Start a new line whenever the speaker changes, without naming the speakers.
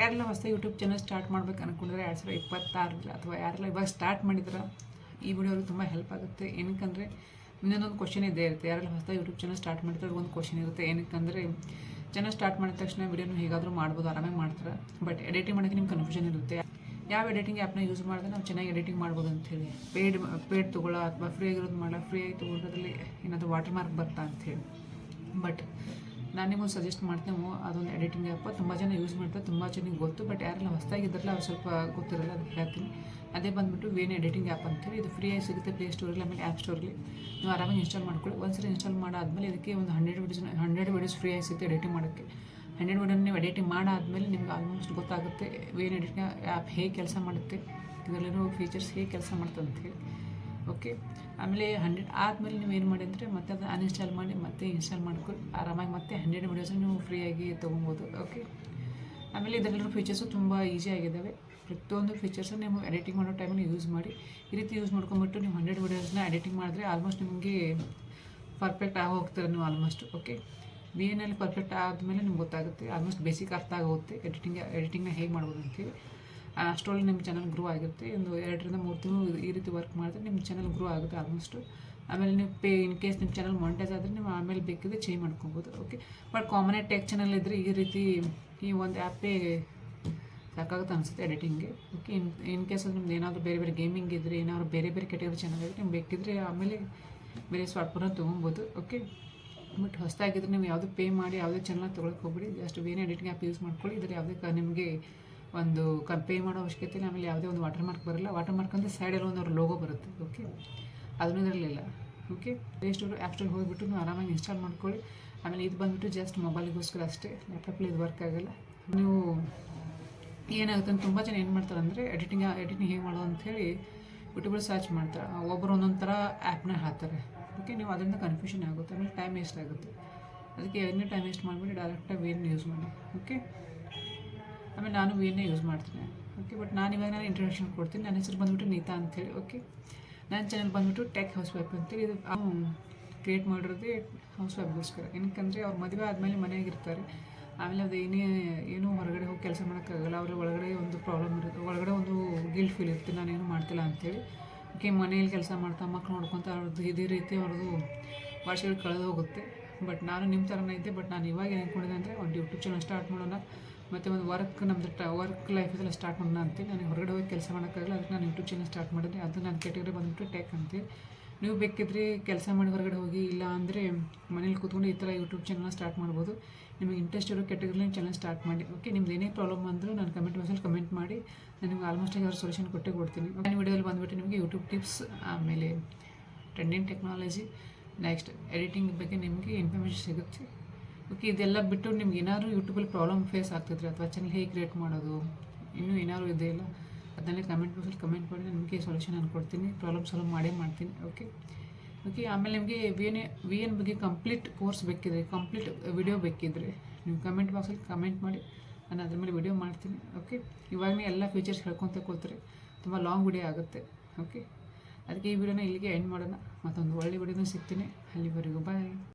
ಯಾರೆಲ್ಲ ಹೊಸದಾಗಿ YouTube channel start ಮಾಡ್ಬೇಕು ಅನ್ಕೊಂಡಿದ್ರೆ 2026 ಅಥವಾ ಯಾರೆಲ್ಲ ಇವಾಗ ಸ್ಟಾರ್ಟ್ ಮಾಡಿದ್ರೆ ಈ ವಿಡಿಯೋ ಅವ್ರಿಗೆ ತುಂಬ ಹೆಲ್ಪ್ ಆಗುತ್ತೆ. ಏನಕ್ಕಂದರೆ ಇನ್ನೊಂದೊಂದು ಕ್ವಶನ್ ಇದ್ದೇ ಇರುತ್ತೆ. ಯಾರೆಲ್ಲ ಹೊಸದಾಗಿ ಯೂಟ್ಯೂಬ್ ಚಾನಲ್ ಸ್ಟಾರ್ಟ್ ಮಾಡಿದ್ರೆ ಒಂದು ಕ್ವಶನ್ ಇರುತ್ತೆ. ಏನಕ್ಕಂದರೆ ಚಾನಲ್ ಸ್ಟಾರ್ಟ್ ಮಾಡಿದ ತಕ್ಷಣ ವಿಡಿಯೋನು ಹೇಗಾದರೂ ಮಾಡ್ಬೋದು, ಆರಾಮಾಗಿ ಮಾಡ್ತಾರೆ. ಬಟ್ ಎಡಿಟಿಂಗ್ ಮಾಡೋಕ್ಕೆ ನಿಮ್ಗೆ ಕನ್ಫ್ಯೂಷನ್ ಇರುತ್ತೆ. ಯಾವ ಎಡಿಟಿಂಗ್ ಆ್ಯಪ್ನ ಯೂಸ್ ಮಾಡಿದ್ರೆ ನಾವು ಚೆನ್ನಾಗಿ ಎಡಿಟಿಂಗ್ ಮಾಡ್ಬೋದು ಅಂಥೇಳಿ. ಪೇಡ್ ತೊಗೊಳ್ಳೋ ಅಥವಾ ಫ್ರೀ ಆಗಿರೋದು ಮಾಡೋ, ಫ್ರೀ ಆಗಿ ತೊಗೊಳ್ಳೋದ್ರಲ್ಲಿ ಏನಾದರೂ ವಾಟರ್ ಮಾರ್ಕ್ ಬರ್ತಾ ಅಂಥೇಳಿ. ಬಟ್ ನಾನು ನಿಮಗೆ ಸಜೆಸ್ಟ್ ಮಾಡ್ತೇವೆ ಅದೊಂದು ಎಡಿಟಿಂಗ್ ಆ್ಯಪ್ ತುಂಬ ಜನ ಯೂಸ್ ಮಾಡ್ತಾರೆ, ತುಂಬ ಚೆನ್ನಾಗಿ ಗೊತ್ತು. ಬಟ್ ಯಾರೆಲ್ಲ ಹೊಸದಾಗಿದ್ರಲ್ಲ ಅವ್ರು ಸ್ವಲ್ಪ ಗೊತ್ತಿರಲ್ಲ, ಅದಕ್ಕೆ ಹೇಳ್ತೀನಿ. ಅದೇ ಬಂದುಬಿಟ್ಟು ವೇನ್ ಎಡಿಟಿಂಗ್ ಆ್ಯಪ್ ಅಂತೇಳಿ. ಇದು ಫ್ರೀಯಾಗಿ ಸಿಗುತ್ತೆ ಪ್ಲೇ ಸ್ಟೋರಲ್ಲಿ, ಆಮೇಲೆ ಆ್ಯಪ್ ಸ್ಟೋರಲ್ಲಿ. ನೀವು ಆರಾಮಾಗಿ ಇನ್ಸ್ಟಾಲ್ ಮಾಡ್ಕೊಳ್ಳಿ. ಒಂದ್ಸರಿ ಇನ್ಸ್ಟಾಲ್ ಮಾಡಾದ್ಮೇಲೆ ಇದಕ್ಕೆ ಒಂದು 100 ವೀಡಿಯೋಸ್ ಫ್ರೀಯಾಗಿ ಸಿಗುತ್ತೆ ಎಡಿಟಿಂಗ್ ಮಾಡೋಕ್ಕೆ. 100 ವೀಡಿಯೋನ ನೀವು ಎಡಿಟಿಂಗ್ ಮಾಡಾದ್ಮೇಲೆ ನಿಮ್ಗೆ ಆಲ್ಮೋಸ್ಟ್ ಗೊತ್ತಾಗುತ್ತೆ ವೇನ್ ಎಡಿಟಿಂಗ್ ಆ್ಯಪ್ ಹೇಗೆ ಕೆಲಸ ಮಾಡುತ್ತೆ, ಇದರಲ್ಲಿರೋ ಫೀಚರ್ಸ್ ಹೇಗೆ ಕೆಲಸ ಮಾಡುತ್ತೆ ಅಂಥೇಳಿ. ಓಕೆ, ಆಮೇಲೆ 100 ಆದಮೇಲೆ ನೀವು ಏನು ಮಾಡಿ ಅಂದರೆ ಮತ್ತೆ ಅದನ್ನು ಅನ್ಇನ್ಸ್ಟಾಲ್ ಮಾಡಿ ಮತ್ತೆ ಇನ್ಸ್ಟಾಲ್ ಮಾಡ್ಕೊಳ್ಳಿ. ಆರಾಮಾಗಿ ಮತ್ತೆ 100 ವೀಡಿಯೋಸ್ ನೀವು ಫ್ರೀಯಾಗಿ ತೊಗೊಬೋದು. ಓಕೆ, ಆಮೇಲೆ ಇದರಲ್ಲಿರೋ ಫೀಚರ್ಸು ತುಂಬ ಈಸಿಯಾಗಿದ್ದಾವೆ. ಪ್ರತಿಯೊಂದು ಫೀಚರ್ಸು ನೀವು ಎಡಿಟಿಂಗ್ ಮಾಡೋ ಟೈಮಲ್ಲಿ ಯೂಸ್ ಮಾಡಿ. ಈ ರೀತಿ ಯೂಸ್ ಮಾಡ್ಕೊಂಬಿಟ್ಟು ನೀವು 100 ವೀಡಿಯೋಸ್ನ ಎಡಿಟಿಂಗ್ ಮಾಡಿದ್ರೆ ಆಲ್ಮೋಸ್ಟ್ ನಿಮಗೆ ಪರ್ಫೆಕ್ಟ್ ಆಗಿ ಹೋಗ್ತಾರೆ ನೀವು ಆಲ್ಮೋಸ್ಟ್. ಓಕೆ, ವಿ ಎನಲ್ಲಿ ಪರ್ಫೆಕ್ಟ್ ಆದಮೇಲೆ ನಿಮ್ಗೆ ಗೊತ್ತಾಗುತ್ತೆ, ಆಲ್ಮೋಸ್ಟ್ ಬೇಸಿಕ್ ಅರ್ಥ ಆಗುತ್ತೆ ಎಡಿಟಿಂಗ್ನ ಹೇಗೆ ಮಾಡ್ಬೋದು ಅಂತೇಳಿ. ಅಷ್ಟರಲ್ಲಿ ನಿಮ್ಮ ಚಾನಲ್ ಗ್ರೋ ಆಗಿರುತ್ತೆ. ಒಂದು 2 ರಿಂದ 3 ತಿಂಗಳು ಈ ರೀತಿ ವರ್ಕ್ ಮಾಡಿದ್ರೆ ನಿಮ್ಮ ಚಾನಲ್ ಗ್ರೋ ಆಗುತ್ತೆ ಆಲ್ಮೋಸ್ಟು. ಆಮೇಲೆ ನೀವು ಇನ್ ಕೇಸ್ ನಿಮ್ಮ ಚಾನಲ್ ಮಾನಿಟೈಸ್ ಆದರೆ ನೀವು ಆಮೇಲೆ ಬೇಕಿದ್ರೆ ಚೇಂಜ್ ಮಾಡ್ಕೊಬೋದು. Okay, but common tech channel ಇದ್ದರೆ ಈ ರೀತಿ ಈ ಒಂದು ಆ್ಯಪೇ ಸಾಕಾಗುತ್ತೆ ಅನಿಸುತ್ತೆ ಎಡಿಟಿಂಗ್ಗೆ. ಓಕೆ, ಇನ್ ಕೇಸ್ ನಿಮ್ದು ಏನಾದರೂ ಬೇರೆ ಬೇರೆ ಗೇಮಿಂಗ್ ಇದ್ದರೆ, ಏನಾದರೂ ಬೇರೆ ಬೇರೆ ಕ್ಯಾಟಗರಿ ಚಾನಲ್ ಇದ್ದರೆ ನಿಮ್ಗೆ ಬೇಕಿದ್ರೆ ಆಮೇಲೆ ಬೇರೆ ಸಾಫ್ಟ್ವೇರ್ನ ತೊಗೊಬೋದು. ಓಕೆ, ಬಟ್ ಹೊಸದಾಗಿದ್ರೆ ನೀವು ಯಾವುದೂ ಪೇ ಮಾಡಿ ಯಾವುದೇ ಚಾನಲ್ ತೊಗೊಳಕ್ಕೆ ಹೋಗ್ಬಿಡಿ. ಜಸ್ಟ್ ವೇನ್ ಎಡಿಟಿಂಗ್ ಆ್ಯಪ್ ಯೂಸ್ ಮಾಡ್ಕೊಳ್ಳಿ. ಇದ್ರೆ ಯಾವುದೇ ನಿಮಗೆ ಒಂದು ಪೇ ಮಾಡೋ ಅವಶ್ಯಕತೆ ಇಲ್ಲ. ಆಮೇಲೆ ಯಾವುದೇ ಒಂದು ವಾಟರ್ ಮಾರ್ಕ್ ಬರಲ್ಲ. ವಾಟರ್ ಮಾರ್ಕ್ ಅಂದರೆ ಸೈಡಲ್ಲಿ ಒಂದು ಅವ್ರ ಲೋಗೋ ಬರುತ್ತೆ. ಓಕೆ, ಅದನ್ನೂ ಇರಲಿಲ್ಲ. Okay, play store app store ಹೋಗಿಬಿಟ್ಟು ನೀವು ಆರಾಮಾಗಿ ಇನ್ಸ್ಟಾಲ್ ಮಾಡ್ಕೊಳ್ಳಿ. ಆಮೇಲೆ ಇದು ಬಂದುಬಿಟ್ಟು ಜಸ್ಟ್ ಮೊಬೈಲಿಗೋಸ್ಕರ ಅಷ್ಟೇ, ಲ್ಯಾಪ್ಟಾಪಲ್ಲಿ ಇದು ವರ್ಕ್ ಆಗೋಲ್ಲ. ನೀವು ಏನಾಗುತ್ತೆ ಅಂತ ತುಂಬ ಜನ ಏನು ಮಾಡ್ತಾರೆ ಅಂದರೆ ಎಡಿಟಿಂಗ್ ಹೇಗೆ ಮಾಡೋದು ಅಂಥೇಳಿ ಯೂಟ್ಯೂಬಲ್ಲಿ ಸರ್ಚ್ ಮಾಡ್ತಾರೆ. ಒಬ್ಬರು ಒಂದೊಂದು ಥರ ಆ್ಯಪ್ನ ಹಾಕ್ತಾರೆ. ಓಕೆ, ನೀವು ಅದರಿಂದ ಕನ್ಫ್ಯೂಷನ್ ಆಗುತ್ತೆ, ಆಮೇಲೆ ಟೈಮ್ ವೇಸ್ಟ್ ಆಗುತ್ತೆ. ಅದಕ್ಕೆ ಎನಿ ಟೈಮ್ ವೇಸ್ಟ್ ಮಾಡಿಬಿಟ್ಟು ಡೈರೆಕ್ಟಾಗಿ ವೇನ್ ಯೂಸ್ ಮಾಡಿ. ಓಕೆ, ಆಮೇಲೆ ನಾನು ವೇನೇ ಯೂಸ್ ಮಾಡ್ತೀನಿ. ಓಕೆ, ಬಟ್ ನಾನು ಇಂಟ್ರೊಡಕ್ಷನ್ ಕೊಡ್ತೀನಿ. ನನ್ನ ಹೆಸರು ಬಂದುಬಿಟ್ಟು ನೀತಾ ಅಂಥೇಳಿ. ಓಕೆ, ನನ್ನ ಚಾನಲ್ ಬಂದುಬಿಟ್ಟು ಟೆಕ್ ಹೌಸ್ ವೈಫ್ ಅಂತೇಳಿ. ಇದು ಕ್ರಿಯೇಟ್ ಮಾಡಿರೋದೇ ಹೌಸ್ ವೈಫ್ಗೋಸ್ಕರ. ಏನಕ್ಕಂದರೆ ಅವ್ರು ಮದುವೆ ಆದಮೇಲೆ ಮನೆಯಾಗಿರ್ತಾರೆ. ಆಮೇಲೆ ಅದು ಏನೂ ಹೊರಗಡೆ ಹೋಗಿ ಕೆಲಸ ಮಾಡೋಕ್ಕಾಗಲ್ಲ. ಅವ್ರ ಒಳಗಡೆ ಒಂದು ಪ್ರಾಬ್ಲಮ್ ಇರುತ್ತೆ, ಒಳಗಡೆ ಒಂದು ಗಿಲ್ಟ್ ಫೀಲ್ ಇರುತ್ತೆ, ನಾನೇನು ಮಾಡ್ತಿಲ್ಲ ಅಂಥೇಳಿ. ಓಕೆ, ಮನೇಲಿ ಕೆಲಸ ಮಾಡ್ತಾ ಮಕ್ಳು ನೋಡ್ಕೊತ ಅವ್ರದ್ದು ಇದೇ ರೀತಿ ಅವ್ರದ್ದು ವರ್ಷಗಳು ಕಳೆದು ಹೋಗುತ್ತೆ. ಬಟ್ ನಾನು ನಿಮ್ಮ ಥರನೇ ಇದ್ದೆ. ಬಟ್ ನಾನು ಇವಾಗ ಏನು ಅಂದ್ಕೊಂಡಿದ್ದೆ ಅಂದರೆ ಒಂದು ಯೂಟ್ಯೂಬ್ ಚಾನಲ್ ಸ್ಟಾರ್ಟ್ ಮಾಡೋಣ, ಮತ್ತು ಒಂದು ವರ್ಕ್ ಲೈಫ್ ಇದೆಲ್ಲ ಸ್ಟಾರ್ಟ್ ಮಾಡೋಣ ಅಂತೀನಿ. ನನಗೆ ಹೊರಗಡೆ ಹೋಗಿ ಕೆಲಸ ಮಾಡೋಕ್ಕಾಗಲ್ಲ. ಅದಕ್ಕೆ ನಾನು ಯೂಟ್ಯೂಬ್ ಚಾನಲ್ ಸ್ಟಾರ್ಟ್ ಮಾಡಿದೆ. ಅದು ನನ್ನ ಕ್ಯಾಟಗರಿ ಬಂದುಬಿಟ್ಟು ಟೆಕ್ ಅಂತೇಳಿ. ನೀವು ಬೇಕಿದ್ರೆ ಕೆಲಸ ಮಾಡಿ ಹೊರಗಡೆ ಹೋಗಿ, ಇಲ್ಲ ಅಂದರೆ ಮನೇಲಿ ಕೂತ್ಕೊಂಡು ಈ ಥರ ಯೂಟ್ಯೂಬ್ ಚಾನಲ್ನ ಸ್ಟಾರ್ಟ್ ಮಾಡ್ಬೋದು. ನಿಮಗೆ ಇಂಟ್ರೆಸ್ಟ್ ಇರೋ ಕ್ಯಾಟಗರಿಲಿ ಚಾನಲ್ ಸ್ಟಾರ್ಟ್ ಮಾಡಿ. ಓಕೆ, ನಿಮ್ದು ಏನೇ ಪ್ರಾಬ್ಲಮ್ ಅಂದರೂ ನಾನು ಕಮೆಂಟ್ ಬಾಕ್ಸಲ್ಲಿ ಕಮೆಂಟ್ ಮಾಡಿ ನಾನು ನಿಮ್ಗೆ ಆಲ್ಮೋಸ್ಟ್ ಅದರ ಸೊಲ್ಯೂಷನ್ ಕೊಡ್ತೀನಿ. ನನ್ನ ವಿಡಿಯೋದಲ್ಲಿ ಬಂದುಬಿಟ್ಟು ನಿಮಗೆ ಯೂಟ್ಯೂಬ್ ಟಿಪ್ಸ್, ಆಮೇಲೆ ಟ್ರೆಂಡಿಂಗ್ ಟೆಕ್ನಾಲಜಿ, ನೆಕ್ಸ್ಟ್ ಎಡಿಟಿಂಗ್ ಬಗ್ಗೆ ನಿಮಗೆ ಇನ್ಫಾರ್ಮೇಷನ್ ಸಿಗುತ್ತೆ. ಓಕೆ, ಇದೆಲ್ಲ ಬಿಟ್ಟು ನಿಮ್ಗೆ ಏನಾದರೂ ಯೂಟ್ಯೂಬಲ್ಲಿ ಪ್ರಾಬ್ಲಮ್ ಫೇಸ್ ಆಗ್ತಿದ್ರೆ, ಅಥವಾ ಚಾನಲ್ ಹೇಗೆ ಕ್ರಿಯೇಟ್ ಮಾಡೋದು, ಇನ್ನೂ ಏನಾದರೂ ಇದೆಯಲ್ಲ ಅದನ್ನೇ ಕಮೆಂಟ್ ಬಾಕ್ಸಲ್ಲಿ ಕಮೆಂಟ್ ಮಾಡಿ ನಿಮಗೆ ಸೊಲ್ಯೂಷನ್ ನಾನು ಕೊಡ್ತೀನಿ. ಪ್ರಾಬ್ಲಮ್ ಸಾಲ್ವ್ ಮಾಡ್ತೀನಿ. ಓಕೆ, ಆಮೇಲೆ ನಿಮಗೆ ವಿ ಎನ್ ಬಗ್ಗೆ ಕಂಪ್ಲೀಟ್ ಕೋರ್ಸ್ ಬೇಕಿದ್ರೆ, ಕಂಪ್ಲೀಟ್ ವಿಡಿಯೋ ಬೇಕಿದ್ರೆ ನೀವು ಕಮೆಂಟ್ ಬಾಕ್ಸಲ್ಲಿ ಕಮೆಂಟ್ ಮಾಡಿ, ನಾನು ಅದ್ರ ಮೇಲೆ ವಿಡಿಯೋ ಮಾಡ್ತೀನಿ. ಓಕೆ, ಇವಾಗಲೇ ಎಲ್ಲ ಫೀಚರ್ಸ್ ಹೇಳ್ಕೊತ ಕೂತ್ರೆ ತುಂಬ ಲಾಂಗ್ ವಿಡಿಯೋ ಆಗುತ್ತೆ. ಓಕೆ, ಅದಕ್ಕೆ ಈ ವಿಡಿಯೋನ ಇಲ್ಲಿಗೆ ಎಂಡ್ ಮಾಡೋಣ. ಮತ್ತೊಂದು ಒಳ್ಳೆ ವಿಡಿಯೋನ ಸಿಗ್ತೀನಿ. ಅಲ್ಲಿವರೆಗೂ ಬಾಯ್.